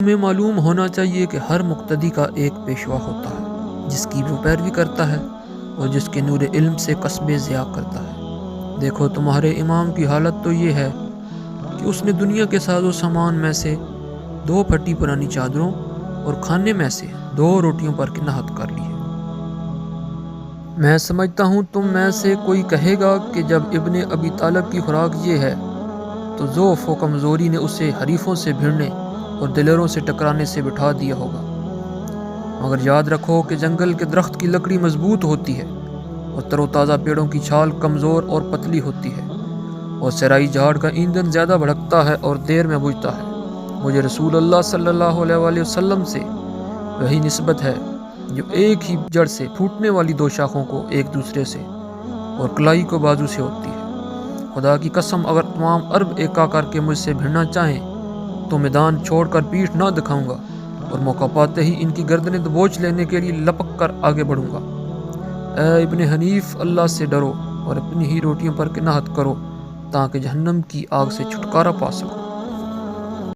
تمہیں معلوم ہونا چاہیے کہ ہر مقتدی کا ایک پیشوا ہوتا ہے جس کی وہ پیروی کرتا ہے اور جس کے نور علم سے قصبے ضیاء کرتا ہے۔ دیکھو تمہارے امام کی حالت تو یہ ہے کہ اس نے دنیا کے ساز و سامان میں سے 2 پھٹی پرانی چادروں اور کھانے میں سے 2 روٹیوں پر کناحت کر لی ہے۔ میں سمجھتا ہوں تم میں سے کوئی کہے گا کہ جب ابن ابی طالب کی خوراک یہ ہے تو ضعف و کمزوری نے اسے حریفوں سے بھیڑنے اور دلیروں سے ٹکرانے سے بٹھا دیا ہوگا، مگر یاد رکھو کہ جنگل کے درخت کی لکڑی مضبوط ہوتی ہے اور تر و تازہ پیڑوں کی چھال کمزور اور پتلی ہوتی ہے، اور صحرائی جھاڑ کا ایندھن زیادہ بھڑکتا ہے اور دیر میں بجھتا ہے۔ مجھے رسول اللہ صلی اللہ علیہ وآلہ وسلم سے وہی نسبت ہے جو ایک ہی جڑ سے پھوٹنے والی 2 شاخوں کو ایک دوسرے سے اور کلائی کو بازو سے ہوتی ہے۔ خدا کی قسم اگر تمام عرب ایکا کر کے مجھ سے بھیڑنا چاہیں تو میدان چھوڑ کر پیٹھ نہ دکھاؤں گا اور موقع پاتے ہی ان کی گردنیں دبوچ لینے کے لیے لپک کر آگے بڑھوں گا۔ اے ابن حنیف، اللہ سے ڈرو اور اپنی ہی روٹیوں پر کناحت کرو تاکہ جہنم کی آگ سے چھٹکارا پا سکو۔